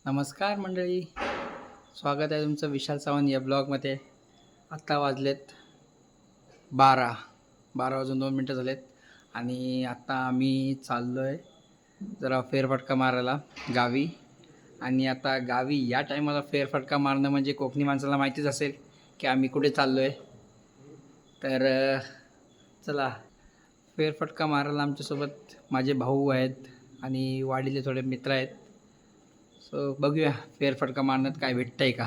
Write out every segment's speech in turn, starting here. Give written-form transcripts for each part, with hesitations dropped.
नमस्कार मंडळी, स्वागत आहे तुमचं विशाल सावंत या ब्लॉगमध्ये. आत्ता वाजलेत 12 वाजून 2 मिनटं झालेत आणि आत्ता आम्ही चाललो आहे जरा फेरफटका मारायला गावी. आणि आता गावी या टायमाला फेरफटका मारणं म्हणजे कोकणी माणसाला माहितीच असेल की आम्ही कुठे चाललो आहे. तर चला फेरफटका मारायला आमच्यासोबत माझे भाऊ आहेत आणि वाडीले थोडे मित्र आहेत. सो बघूया फेरफटका मारण्यात काय भेटतंय का.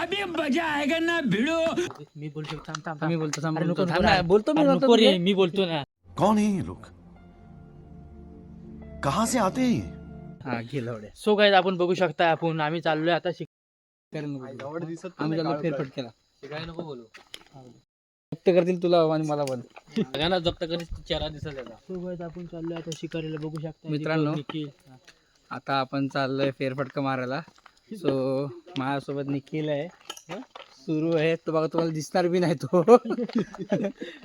अभी मजा आएगा ना भिड़ो. मी बोलतो मी बोलतो ना. कौन है ये लोग, कहाँ से आते हैं? हा गेलवडे सो गाइस आपण बघू शकता आपण आम्ही चाललोय आता आम्ही चाललो फेरफटक्याला. शिकाय नको बोलू. जप्त करतील तुला आणि मला पण. सगळ्यांना जप्त करीत चेहरा दिसत याचा. सो गाइस आपण चाललोय आता शिकारीला बघू शकता मित्रांनो. आता आपण चाललोय फेरफटका मारायला. सो माझ्यासोबत निखिल आहे, सुरू आहे तो बघा, तुम्हाला दिसणार बी नाही तो.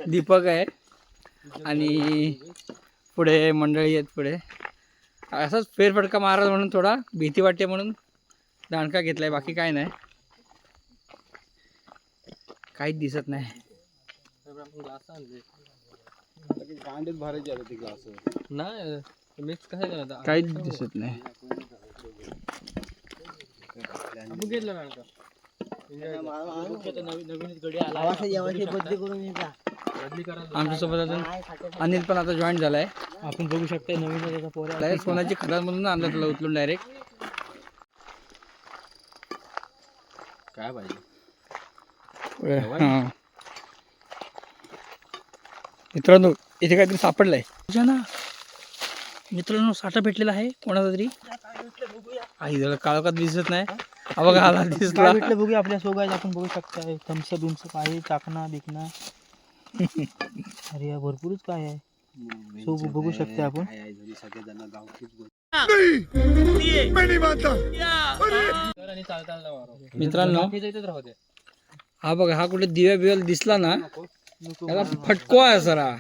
दीपक आहे आणि पुढे मंडळी आहेत. पुढे असंच फेरफटका मारायला म्हणून थोडा भीती वाटते म्हणून दांडका घेतलाय, बाकी काय नाही, काहीच दिसत नाही. मिक्स कसं करायचं काहीच दिसत नाही. आमच्यासोबत अजून अनिल पण आता जॉईन झालाय. आपण बघू शकता नवीन पोर सोन्याची खदान म्हणून आणलं तुला उचलून डायरेक्ट. काय पाहिजे मित्रांनो, इथे काहीतरी सापडलंय ना मित्रांनो. साठा भेटलेला आहे कोणाचा तरी. आई जरा काळोखात दिसत नाही. बघा आला दिसला. बघूया आपल्या सोबत आपण बघू शकता थम्सअप बिम्सअप आहे, चाकणा बिकणा. अरे भरपूरच काय आहे. सो बघू शकता आपण. मित्रांनो हा बघा, हा कुठे दिव्या बिव्याला दिसला ना त्याला फटको आहे सरा.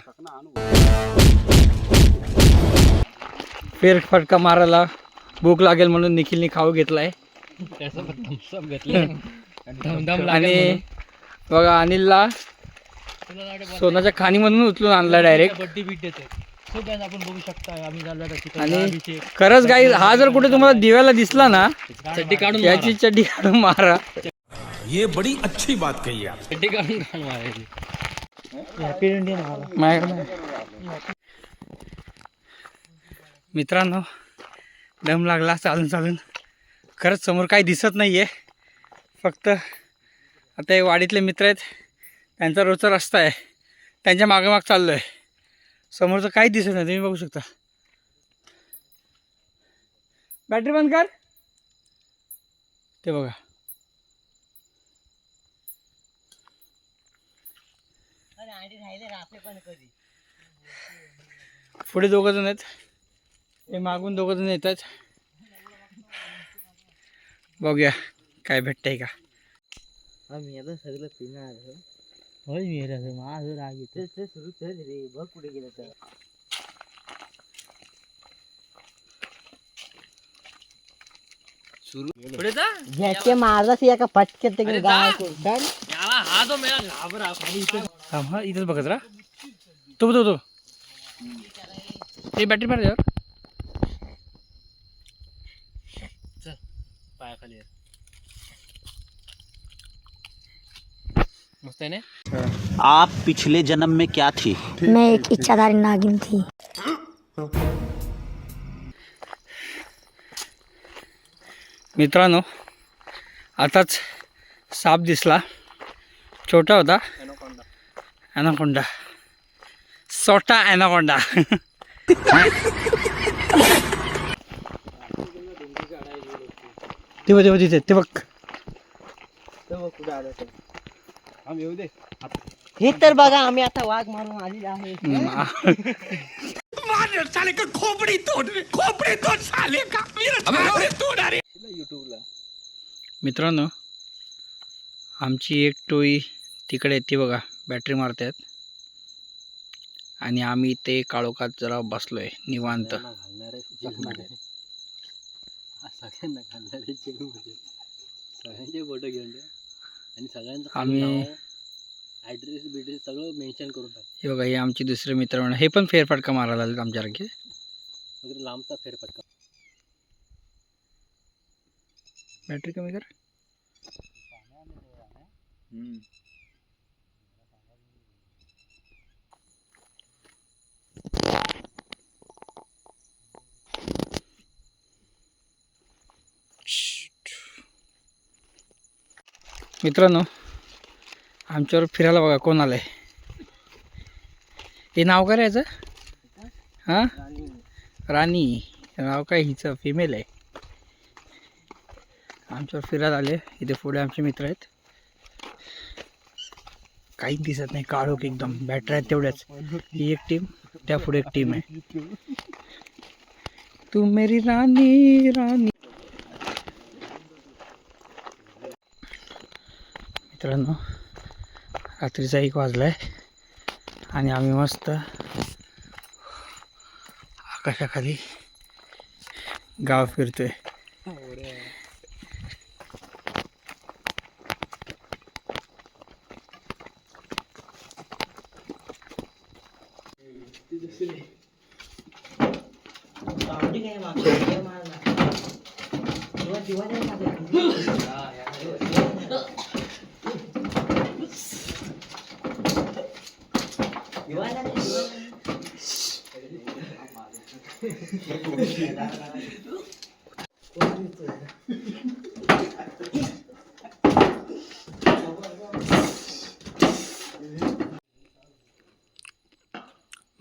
फेरफटका मारायला भूक लागेल म्हणून निखिलने खाऊ घेतलाय. आणि बघा अनिलला सोनाच्या खाणीमधून उचलून आणला डायरेक्ट. आपण बघू शकता आम्ही. आणि खरंच गाईज, हा जर कुठे तुम्हाला दिव्याला दिसला ना चड्डी काढून याची चड्डी काढून मारा. ये बड़ी अच्छी बात कही आप. चड्डी काढून मारायची. हॅपी इंडियन माझ्याकडे. मित्रांनो, दम लागला चालून चालून. खरंच समोर काही दिसत नाही आहे. फक्त आता हे वाडीतले मित्र आहेत, त्यांचा रोजचा रस्ता आहे, त्यांच्या मागोमाग चाललो आहे. समोरचं काहीच दिसत नाही, तुम्ही बघू शकता. बॅटरी बंद कर. ते बघा, पुढे दोघं जण आहेत, हे मागून दोघं जण येत आहेत. बघूया काय भेटतंय का. आम्ही आता सगळं पिणार. होय मी माझं राग येते सुरू रे. बघ कुठे गेलं तर. झटके मारलास या का फटके ते गाय हा जो मेरा घाबरा हा इथेच बघत राहा. तो ते बॅटरी मार यार. चल पायाखाली मस्त आहे ना. आप पिछले जन्म में क्या थी? मैं एक इच्छाधारी नागिन थी. मित्रांनो, आताच साप दिसला. छोटा होता, ॲनाकोंडा, सोटा ॲनाकोंडा. ते बघ तिथे, ते बघ. हे तर बघा, आम्ही आता वाघ मारून आलेले आहे. मित्रांनो, आमची एक टोळी तिकडे येते बघा, बॅटरी मारतात. आणि आम्ही ते काळोखात जरा बसलोय निवांत. सगळ्यांना घालणारे जेलमध्ये सगळ्यांचे फोटो घेऊन द्या आणि सगळ्यांचं आम्ही ॲड्रेस बिड्रेस सगळं मेन्शन करून टाक. हे बघा, हे आमचे दुसरे मित्र म्हणा, हे पण फेरफटका मारायला आलेत आमच्यासारखे. वगैरे लांबचा फेरफटका. बॅटरी कमी कर. मित्रांनो, आमच्यावर फिरायला बघा कोण आलंय. हे नाव काय याचं? हां, राणी. नाव काय हिचं? फिमेल आहे. आमच्यावर फिरायला आले. इथे पुढे आमचे मित्र आहेत. काहीच दिसत नाही, काळोख एकदम. बॅटरी आहेत तेवढ्याच. ही एक टीम, त्या पुढे एक टीम आहे. तू मेरी राणी राणी. मित्रांनो, रात्रीचा 1 वाजलाय आणि आम्ही मस्त आकाशाखाली गाव फिरतोय.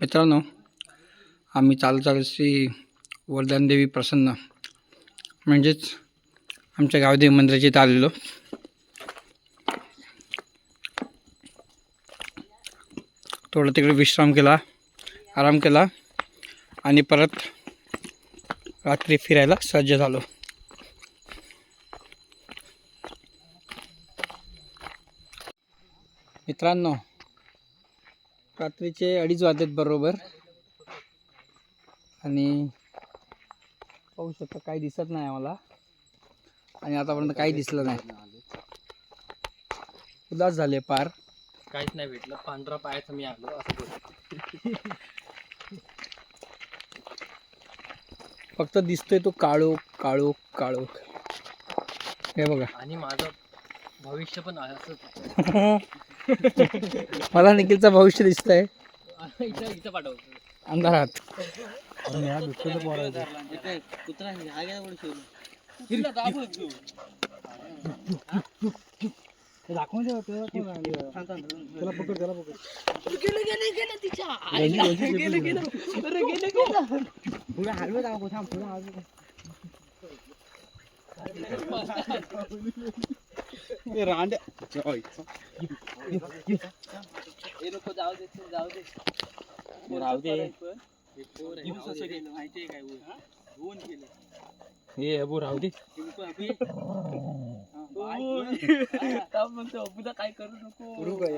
मित्रांनो, आम्ही चालू श्री वरदानदेवी प्रसन्न म्हणजेच आमच्या गावदेवी मंदिराच्या इथं आलेलो. थोडं तिकडे विश्राम केला, आराम केला आणि परत रात्री फिरायला सज्ज झालो. मित्रांनो, रात्रीचे 2:30 वाजलेत बरोबर आणि पाहू शकता काही दिसत नाही आम्हाला आणि आतापर्यंत काही दिसलं नाही. उदास झाले पार. काहीच नाही भेटलं. पांढरा पायाचं मी आलो असं बोल. फक्त दिसतोय तो काळोख काळोख काळोख. हे बघा. आणि माझं भविष्य पण असंच. मला निखिलचं भविष्य दिसतंय इथं पाठवतो अंधारात.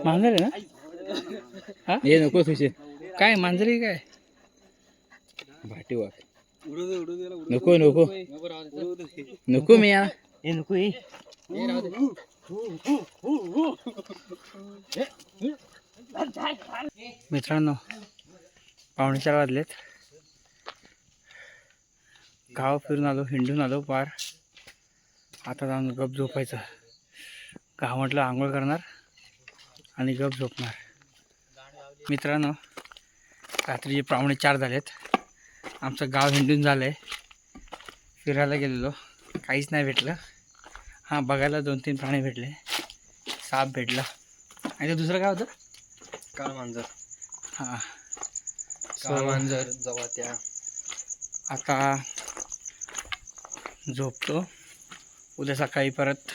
मांजर आहे ना? हा, हे नको सुशे. काय मांजरी काय भाटी वाघ? नको नको नको मी या. हे नको हे. मित्रांनो, 3:45 वाजलेत. गाव फिरून आलो, हिंडून आलो पार. आता जाऊन गप झोपायचं. गाव म्हटलं आंघोळ करणार आणि गप झोपणार. मित्रांनो, रात्रीचे 3:45 झालेत. आमचं गाव हिंडून झालं आहे. फिरायला गेलेलो, काहीच नाही भेटलं. हां, बघायला 2-3 प्राणी भेटले. साप भेटला आणि ते दुसरं काय होतं? काळ मांजर. हां, काळ मांजर जवात्या. आता झोपतो. उद्या सकाळी परत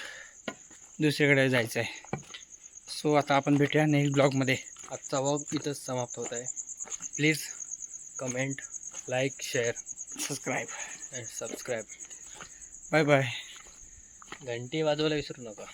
दुसरीकडे जायचं आहे. सो आता आपण भेटूया नेक्स्ट ब्लॉगमध्ये. आजचा व्लॉग इथंच समाप्त होत आहे. Please comment, like, share subscribe and subscribe. Bye bye. घंटी वाजवायला विसरू नका.